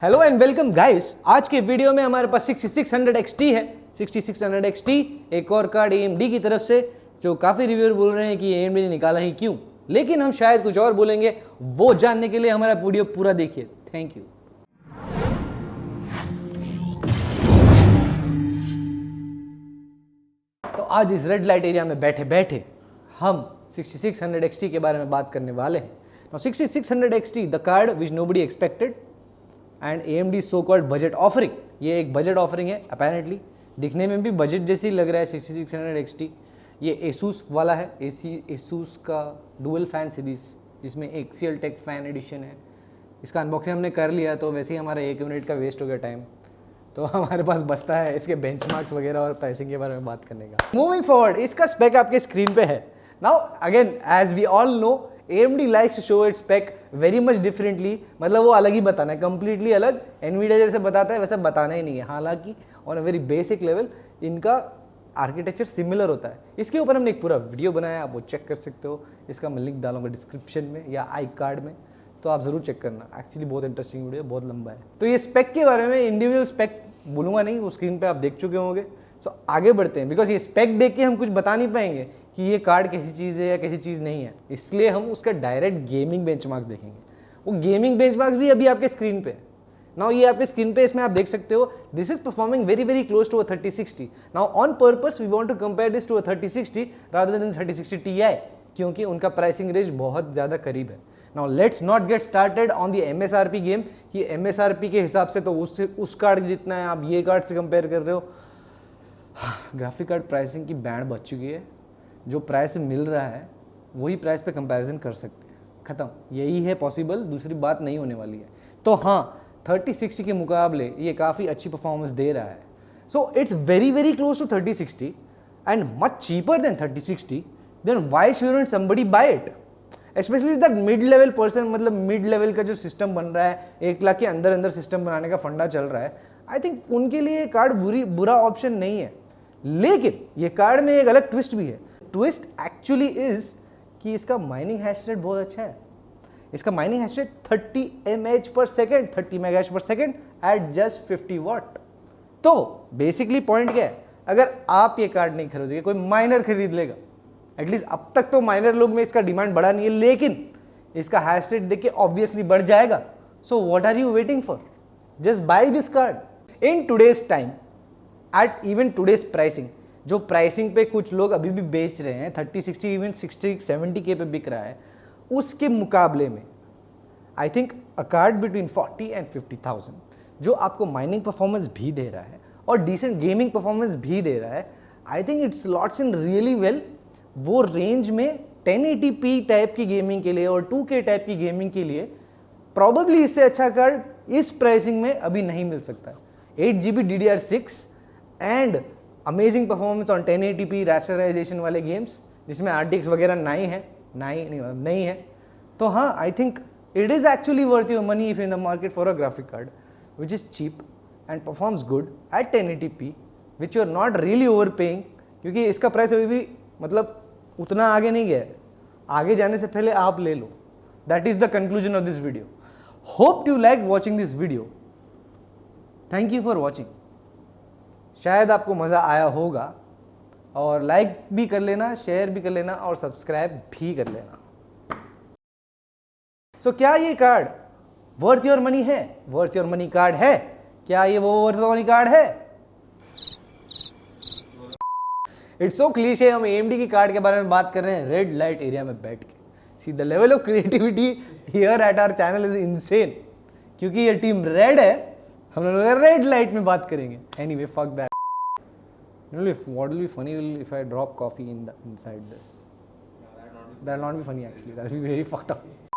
Hello and welcome guys. आज के video में हमारे पास 6600 XT है। 6600 XT एक और कार्ड AMD की तरफ से, जो काफ़ी रिव्यूअर बोल रहे हैं कि AMD ने निकाला ही क्यों, लेकिन हम शायद कुछ और बोलेंगे। वो जानने के लिए हमारा वीडियो पूरा देखिए। Thank you. तो आज इस रेड लाइट एरिया में बैठे बैठे हम 6600 XT के बारे में बात करने वाले हैं। Now 6600 XT, the card which nobody expected and AMD so called budget offering. ये एक बजट ऑफरिंग है अपेरेंटली, दिखने में भी बजट जैसी लग रहा है 6600 XT। ये Asus वाला है, Asus का डुअल फैन सीरीज, जिसमें एक्सियल टेक फैन एडिशन है। इसका अनबॉक्सिंग हमने कर लिया, तो वैसे ही हमारा 1 मिनट का वेस्ट हो गया टाइम। तो हमारे पास बचता है इसके बेंचमार्क्स वगैरह और प्राइसिंग के बारे में बात करने का। मूविंग फॉरवर्ड, इसका स्पेक आपके स्क्रीन पे है। Now again, as we all know, AMD likes to show its spec very much differently, मतलब वो अलग ही बताना है, completely अलग। NVIDIA जैसे बताता है वैसे बताना ही नहीं है। हालांकि on a very basic level इनका आर्किटेक्चर सिमिलर होता है। इसके ऊपर हमने एक पूरा वीडियो बनाया, आप वो चेक कर सकते हो। इसका मैं लिंक डालूंगा डिस्क्रिप्शन में या आई कार्ड में, तो आप ज़रूर चेक करना। एक्चुअली बहुत इंटरेस्टिंग वीडियो, बहुत लंबा है। तो ये स्पेक के बारे में इंडिविजुअल स्पेक बोलूँगा नहीं, वो स्क्रीन पर आप देख चुके होंगे। सो आगे बढ़ते हैं, बिकॉज ये स्पेक देख के हम कुछ बता नहीं पाएंगे कि ये कार्ड कैसी चीज़ है या कैसी चीज़ नहीं है। इसलिए हम उसका डायरेक्ट गेमिंग बेंचमार्क्स देखेंगे। वो गेमिंग बेंचमार्क्स भी अभी आपके स्क्रीन पे है। नाउ ये आपके स्क्रीन पे, इसमें आप देख सकते हो this is performing very very close to a 3060। Now on purpose we want to compare this to a 3060 rather than 3060 Ti, क्योंकि उनका प्राइसिंग रेंज बहुत ज़्यादा करीब है। Now let's not get started on the MSRP game, कि MSRP के हिसाब से तो उस कार्ड जितना है, आप ये कार्ड से कंपेयर कर रहे हो। ग्राफिक कार्ड प्राइसिंग की बैंड बच चुकी है। जो प्राइस मिल रहा है वही प्राइस पे कंपैरिजन कर सकते हैं, ख़त्म। यही है पॉसिबल, दूसरी बात नहीं होने वाली है। तो हाँ, 3060 के मुकाबले ये काफ़ी अच्छी परफॉर्मेंस दे रहा है। So it's very very close to 3060 and much cheaper than 3060। Then why shouldn't somebody buy it, especially that mid level person. मतलब मिड लेवल का जो सिस्टम बन रहा है, 1 लाख के अंदर अंदर सिस्टम बनाने का फंडा चल रहा है, आई थिंक उनके लिए कार्ड बुरा ऑप्शन नहीं है। लेकिन ये कार्ड में एक अलग ट्विस्ट भी है। ट्विस्ट एक्चुअली इज कि इसका माइनिंग हैश रेट बहुत अच्छा है। इसका mining hash rate 30 mAh/s, 30 MAh/s at just 50 watt. तो बेसिकली पॉइंट क्या है, अगर आप ये कार्ड नहीं खरीदोगे, कोई माइनर खरीद लेगा। एटलीस्ट अब तक तो माइनर लोग में इसका डिमांड बढ़ा नहीं है, लेकिन इसका हैश रेट देख के ऑब्वियसली बढ़ जाएगा। So what are you waiting for? Just buy this card in today's time at even today's pricing. जो प्राइसिंग पे कुछ लोग अभी भी बेच रहे हैं, 3060 इवन 60-70K पे बिक रहा है, उसके मुकाबले में I think a card between 40 and 50,000 जो आपको माइनिंग परफॉर्मेंस भी दे रहा है और डिसेंट गेमिंग परफॉर्मेंस भी दे रहा है, I think it's lots in really well. वो रेंज में 1080p टाइप की गेमिंग के लिए और 2K टाइप की गेमिंग के लिए प्रॉबेबली इससे अच्छा कार्ड इस प्राइसिंग में अभी नहीं मिल सकता। 8GB DDR6 and amazing performance on 1080p rasterization वाले गेम्स, जिसमें RTX वगैरह नहीं है। तो हाँ, I think it is actually worth your money if in the market for a graphic card which is cheap and performs good at 1080p which you are not really over paying, क्योंकि इसका price अभी भी मतलब उतना आगे नहीं गया है। आगे जाने से पहले आप ले लो। That is the conclusion of this video. Hope you like watching this video. Thank you for watching. शायद आपको मज़ा आया होगा, और लाइक भी कर लेना, शेयर भी कर लेना और सब्सक्राइब भी कर लेना। सो क्या ये कार्ड वर्थ योर मनी है? वर्थ योर मनी कार्ड है? क्या ये वो वर्थ योर मनी कार्ड है? इट्स सो क्लीशे, हम AMD की कार्ड के बारे में बात कर रहे हैं रेड लाइट एरिया में बैठ के। See the level of creativity here at our channel is insane, क्योंकि ये टीम रेड है, हम लोग रेड लाइट में बात करेंगे। Anyway, fuck that. What will be funny if I drop coffee inside this? That will not be funny actually. That will be very fucked up.